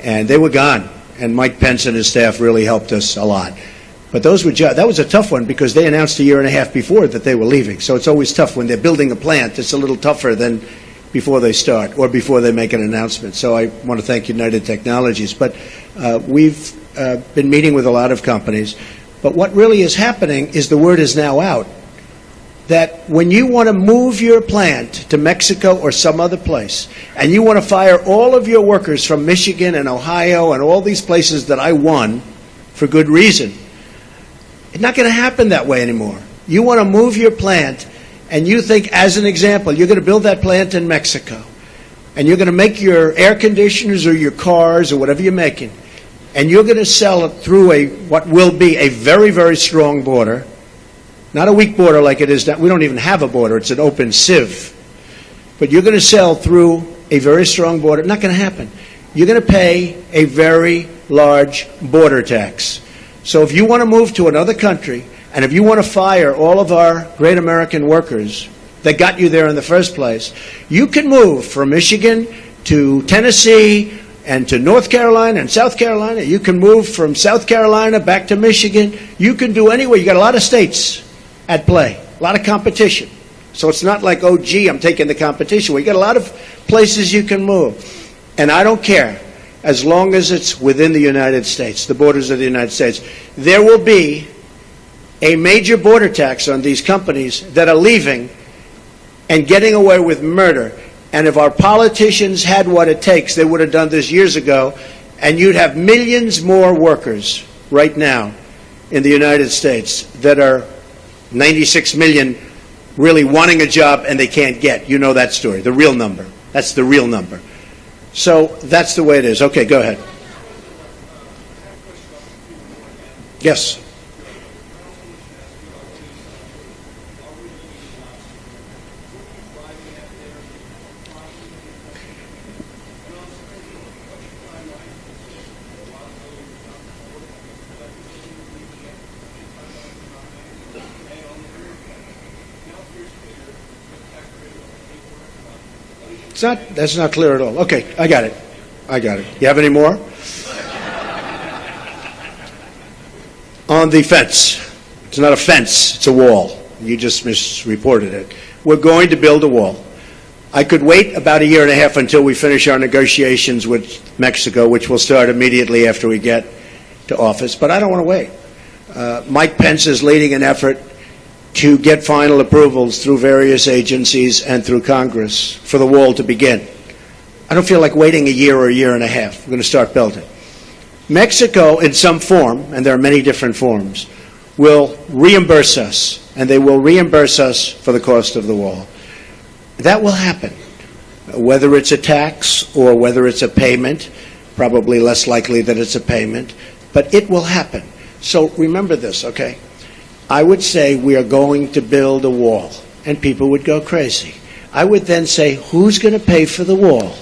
And they were gone. And Mike Pence and his staff really helped us a lot. But those were that was a tough one because they announced a year and a half before that they were leaving. So it's always tough when they're building a plant. It's a little tougher than before they start or before they make an announcement. So I want to thank United Technologies. But we've been meeting with a lot of companies. But what really is happening is the word is now out that when you want to move your plant to Mexico or some other place, and you want to fire all of your workers from Michigan and Ohio and all these places that I won for good reason, it's not going to happen that way anymore. You want to move your plant, and you think, as an example, you're going to build that plant in Mexico, and you're going to make your air conditioners or your cars or whatever you're making, and you're going to sell it through what will be a very, very strong border. Not a weak border like it is now. We don't even have a border. It's an open sieve. But you're going to sell through a very strong border. Not going to happen. You're going to pay a very large border tax. So if you want to move to another country, and if you want to fire all of our great American workers that got you there in the first place, you can move from Michigan to Tennessee and to North Carolina and South Carolina. You can move from South Carolina back to Michigan. You can do anywhere. You got a lot of states at play, a lot of competition. So it's not like, oh, gee, I'm taking the competition. We got a lot of places you can move. And I don't care, as long as it's within the United States, the borders of the United States. There will be a major border tax on these companies that are leaving and getting away with murder. And if our politicians had what it takes, they would have done this years ago, and you'd have millions more workers right now in the United States that are 96 million really wanting a job and they can't get. You know that story, the real number. That's the real number. So that's the way it is. Okay, go ahead. Yes. That's not clear at all. Okay, I got it. You have any more? On the fence. It's not a fence, it's a wall. You just misreported it. We're going to build a wall. I could wait about a year and a half until we finish our negotiations with Mexico, which will start immediately after we get to office, but I don't want to wait. Mike Pence is leading an effort to get final approvals through various agencies and through Congress for the wall to begin. I don't feel like waiting a year or a year and a half. We're going to start building. Mexico, in some form, and there are many different forms, will reimburse us, and they will reimburse us for the cost of the wall. That will happen, whether it's a tax or whether it's a payment, probably less likely that it's a payment, but it will happen. So remember this, okay? I would say we are going to build a wall, and people would go crazy. I would then say, who's going to pay for the wall?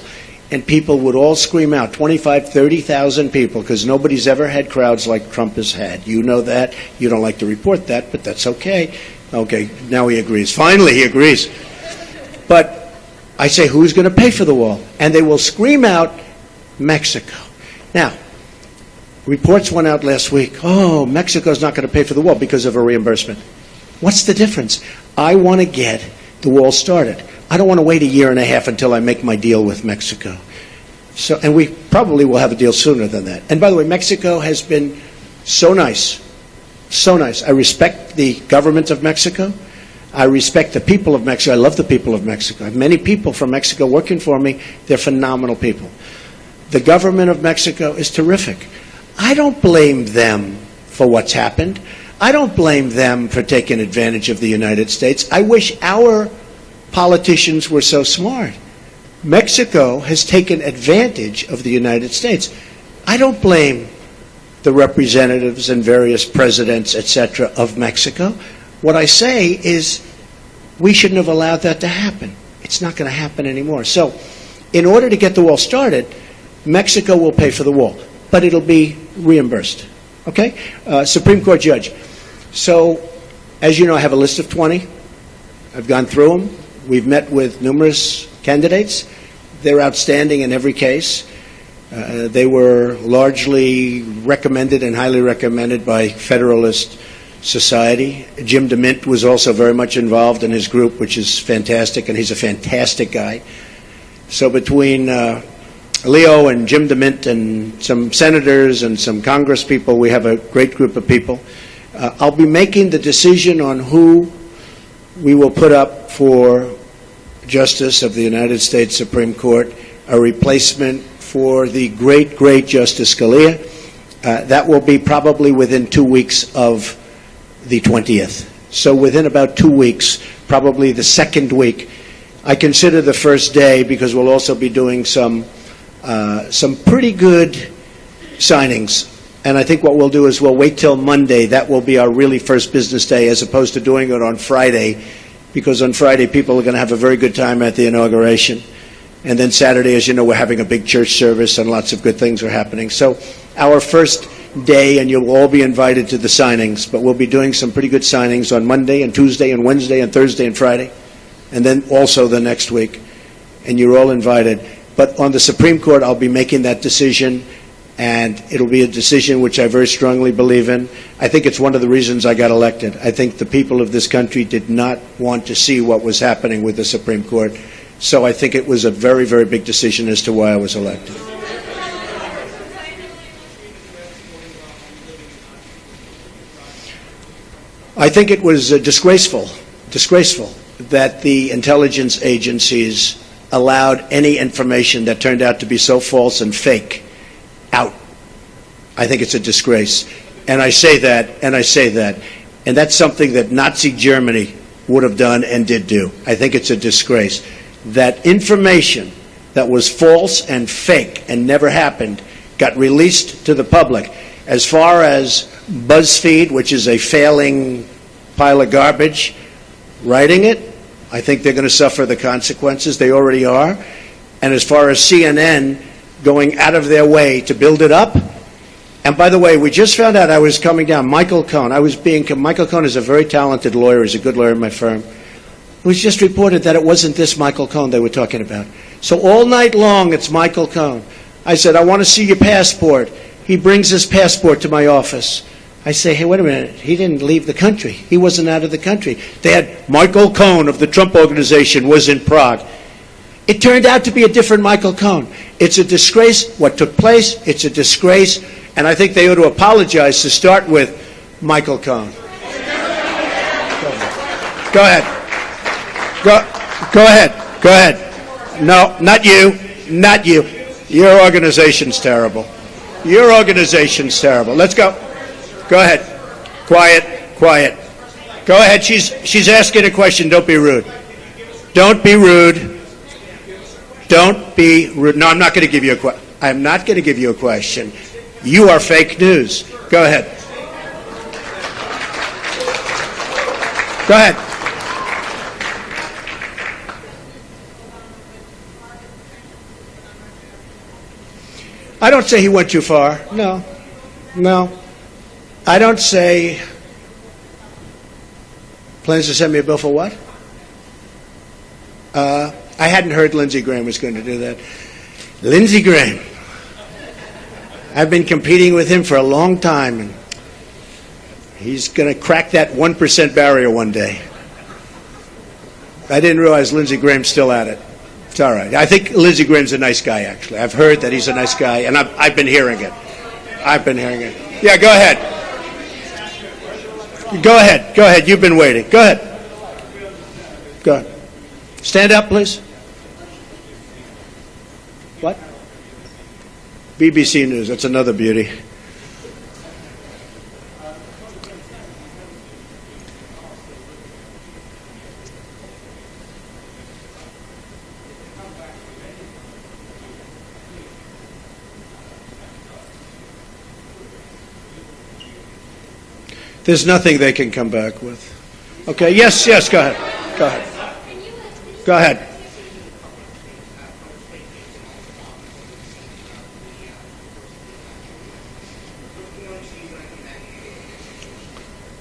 And people would all scream out, 25, 30,000 people, because nobody's ever had crowds like Trump has had. You know that. You don't like to report that, but that's okay. Okay, now he agrees. Finally, he agrees. But I say, who's going to pay for the wall? And they will scream out, Mexico. Now, reports went out last week, oh, Mexico's not going to pay for the wall because of a reimbursement. What's the difference? I want to get the wall started. I don't want to wait a year and a half until I make my deal with Mexico. So, and we probably will have a deal sooner than that. And by the way, Mexico has been So nice. So nice. I respect the government of Mexico. I respect the people of Mexico. I love the people of Mexico. I have many people from Mexico working for me. They're phenomenal people. The government of Mexico is terrific. I don't blame them for what's happened. I don't blame them for taking advantage of the United States. I wish our politicians were so smart. Mexico has taken advantage of the United States. I don't blame the representatives and various presidents, etc., of Mexico. What I say is we shouldn't have allowed that to happen. It's not going to happen anymore. So in order to get the wall started, Mexico will pay for the wall, but it'll be reimbursed. Okay? Supreme Court judge. So, as you know, I have a list of 20. I've gone through them. We've met with numerous candidates. They're outstanding in every case. They were largely recommended and highly recommended by Federalist Society. Jim DeMint was also very much involved in his group, which is fantastic, and he's a fantastic guy. So between Leo and Jim DeMint and some senators and some Congress people, we have a great group of people. I'll be making the decision on who we will put up for Justice of the United States Supreme Court, a replacement for the great, great Justice Scalia. That will be probably within 2 weeks of the 20th. So within about 2 weeks, probably the second week. I consider the first day because we'll also be doing some pretty good signings. And I think what we'll do is we'll wait till Monday. That will be our really first business day, as opposed to doing it on Friday, because on Friday people are going to have a very good time at the inauguration. And then Saturday, as you know, we're having a big church service and lots of good things are happening. So our first day, and you'll all be invited to the signings, but we'll be doing some pretty good signings on Monday and Tuesday and Wednesday and Thursday and Friday, and then also the next week. And you're all invited. But on the Supreme Court, I'll be making that decision, and it'll be a decision which I very strongly believe in. I think it's one of the reasons I got elected. I think the people of this country did not want to see what was happening with the Supreme Court. So I think it was a very, very big decision as to why I was elected. I think it was disgraceful that the intelligence agencies allowed any information that turned out to be so false and fake out. I think it's a disgrace. And I say that, and that's something that Nazi Germany would have done and did do. I think it's a disgrace. That information that was false and fake and never happened got released to the public. As far as BuzzFeed, which is a failing pile of garbage, writing it, I think they're going to suffer the consequences. They already are. And as far as CNN going out of their way to build it up, and by the way, we just found out, I was coming down, Michael Cohen. Michael Cohen is a very talented lawyer. He's a good lawyer in my firm. It was just reported that it wasn't this Michael Cohen they were talking about. So all night long, it's Michael Cohen. I said, I want to see your passport. He brings his passport to my office. I say, hey, wait a minute. He didn't leave the country. He wasn't out of the country. They had Michael Cohen of the Trump Organization was in Prague. It turned out to be a different Michael Cohen. It's a disgrace what took place. It's a disgrace. And I think they ought to apologize to start with Michael Cohen. Go ahead. Go ahead. No, not you. Not you. Your organization's terrible. Your organization's terrible. Let's go. Go ahead. Quiet. Go ahead. She's asking a question. Don't be rude. Don't be rude. Don't be rude. No, I'm not going to give you a question. I'm not going to give you a question. You are fake news. Go ahead. Go ahead. I don't say he went too far. No. I don't say, plans to send me a bill for what? I hadn't heard Lindsey Graham was going to do that. Lindsey Graham. I've been competing with him for a long time, and he's going to crack that 1% barrier one day. I didn't realize Lindsey Graham's still at it. It's all right. I think Lindsey Graham's a nice guy, actually. I've heard that he's a nice guy, and I've been hearing it. Yeah, go ahead. Go ahead. Go ahead. You've been waiting. Go ahead. Go ahead. Stand up, please. What? BBC News. That's another beauty. There's nothing they can come back with. Okay, yes, go ahead. Go ahead. Go ahead.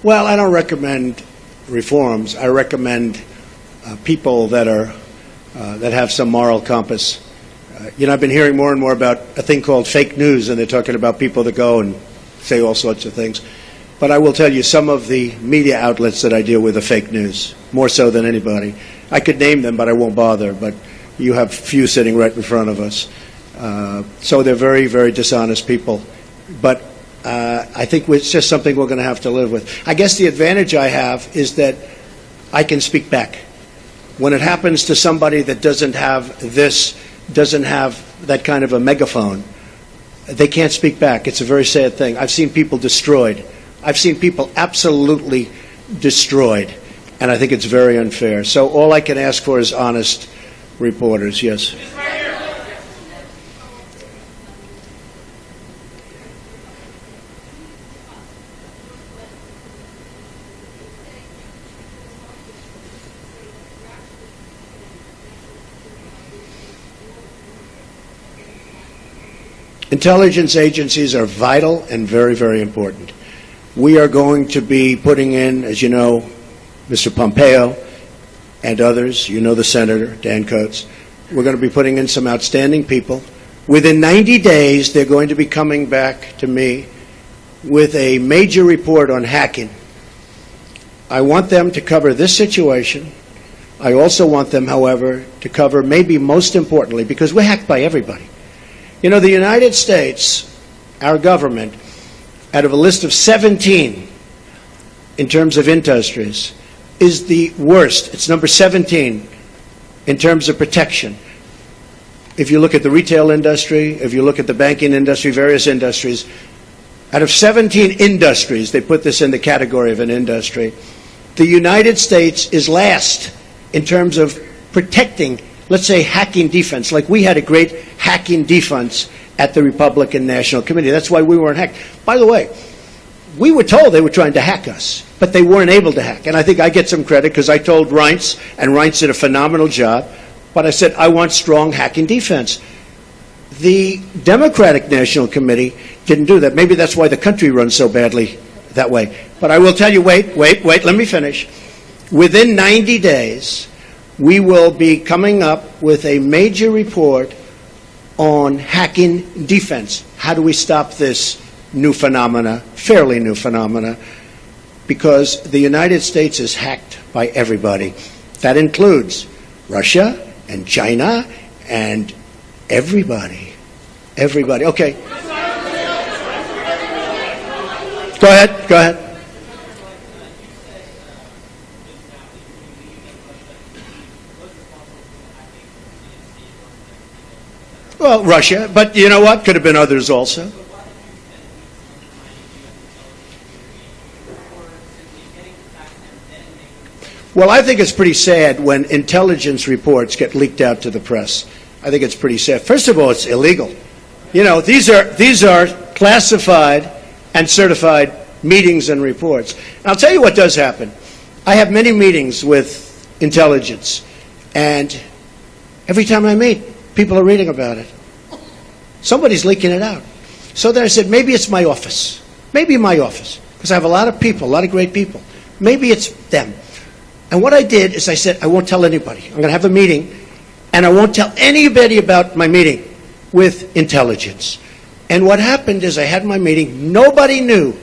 Well, I don't recommend reforms. I recommend people that have some moral compass. I've been hearing more and more about a thing called fake news, and they're talking about people that go and say all sorts of things. But I will tell you, some of the media outlets that I deal with are fake news, more so than anybody. I could name them, but I won't bother. But you have few sitting right in front of us. So they're very, very dishonest people. But I think it's just something we're going to have to live with. I guess the advantage I have is that I can speak back. When it happens to somebody that doesn't have that kind of a megaphone, they can't speak back. It's a very sad thing. I've seen people destroyed. I've seen people absolutely destroyed, and I think it's very unfair. So all I can ask for is honest reporters. Yes. Intelligence agencies are vital and very, very important. We are going to be putting in, as you know, Mr. Pompeo and others, the Senator, Dan Coates. We're going to be putting in some outstanding people. Within 90 days, they're going to be coming back to me with a major report on hacking. I want them to cover this situation. I also want them, however, to cover, maybe most importantly, because we're hacked by everybody. The United States, our government, out of a list of 17 in terms of industries, is the worst. It's number 17 in terms of protection. If you look at the retail industry, if you look at the banking industry, various industries, out of 17 industries, they put this in the category of an industry, the United States is last in terms of protecting, let's say, hacking defense. Like we had a great hacking defense at the Republican National Committee. That's why we weren't hacked. By the way, we were told they were trying to hack us, but they weren't able to hack. And I think I get some credit because I told Reince, and Reince did a phenomenal job, but I said, I want strong hacking defense. The Democratic National Committee didn't do that. Maybe that's why the country runs so badly that way. But I will tell you, wait, let me finish. Within 90 days, we will be coming up with a major report on hacking defense. How do we stop this new phenomena, fairly new phenomena? Because the United States is hacked by everybody. That includes Russia and China and everybody. Everybody. Okay. Go ahead. Well, Russia, but you know what? Could have been others also. Well, I think it's pretty sad when intelligence reports get leaked out to the press. I think it's pretty sad. First of all, it's illegal. These are classified and certified meetings and reports. And I'll tell you what does happen. I have many meetings with intelligence, and every time I meet, people are reading about it. Somebody's leaking it out. So then I said, maybe it's my office. Maybe my office. Because I have a lot of people, a lot of great people. Maybe it's them. And what I did is I said, I won't tell anybody. I'm going to have a meeting, and I won't tell anybody about my meeting with intelligence. And what happened is I had my meeting. Nobody knew,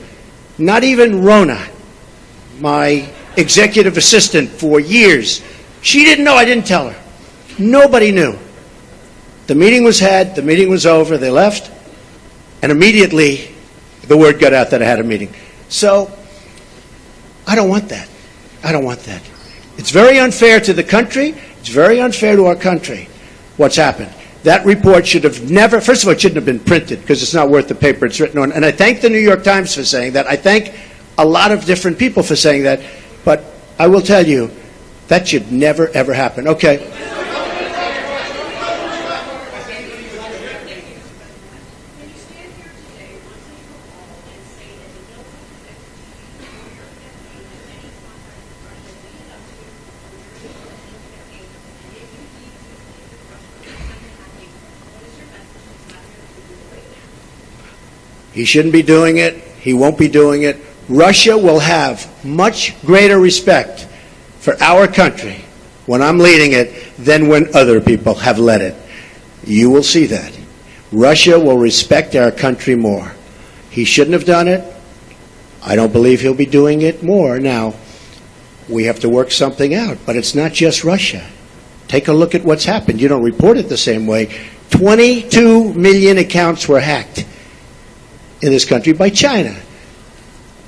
not even Rona, my executive assistant for years. She didn't know. I didn't tell her. Nobody knew. The meeting was had, the meeting was over, they left, and immediately the word got out that I had a meeting. So I don't want that. I don't want that. It's very unfair to the country. It's very unfair to our country what's happened. That report should have never, first of all, it shouldn't have been printed because it's not worth the paper it's written on. And I thank the New York Times for saying that. I thank a lot of different people for saying that. But I will tell you, that should never, ever happen. Okay. He shouldn't be doing it. He won't be doing it. Russia will have much greater respect for our country when I'm leading it than when other people have led it. You will see that. Russia will respect our country more. He shouldn't have done it. I don't believe he'll be doing it more. Now, we have to work something out, but it's not just Russia. Take a look at what's happened. You don't report it the same way. 22 million accounts were hacked in this country by China.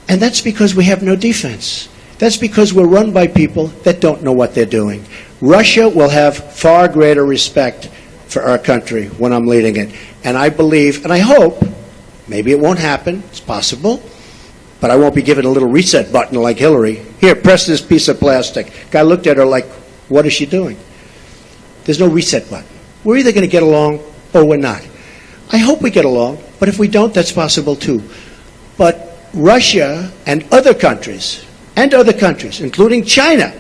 And that's because we have no defense. That's because we're run by people that don't know what they're doing. Russia will have far greater respect for our country when I'm leading it. And I believe, and I hope, maybe it won't happen, it's possible, but I won't be given a little reset button like Hillary. Here, press this piece of plastic. Guy looked at her like, what is she doing? There's no reset button. We're either going to get along or we're not. I hope we get along, but if we don't, that's possible too. But Russia and other countries, including China,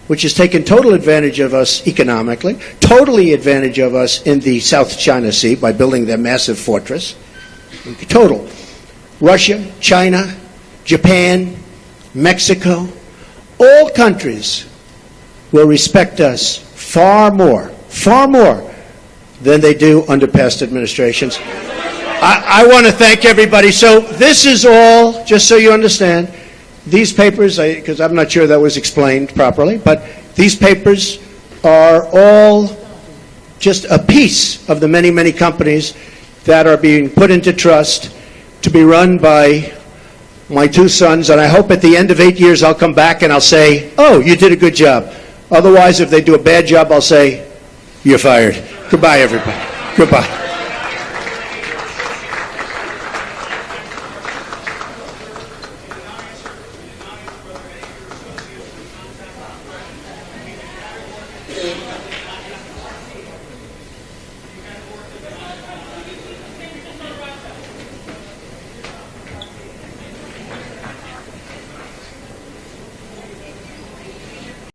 which has taken total advantage of us economically, totally advantage of us in the South China Sea by building their massive fortress, total. Russia, China, Japan, Mexico, all countries will respect us far more than they do under past administrations. I want to thank everybody. So this is all, just so you understand, these papers, because I'm not sure that was explained properly, but these papers are all just a piece of the many, many companies that are being put into trust to be run by my two sons. And I hope at the end of 8 years I'll come back and I'll say, oh, you did a good job. Otherwise, if they do a bad job, I'll say, you're fired. Goodbye, everybody. Goodbye.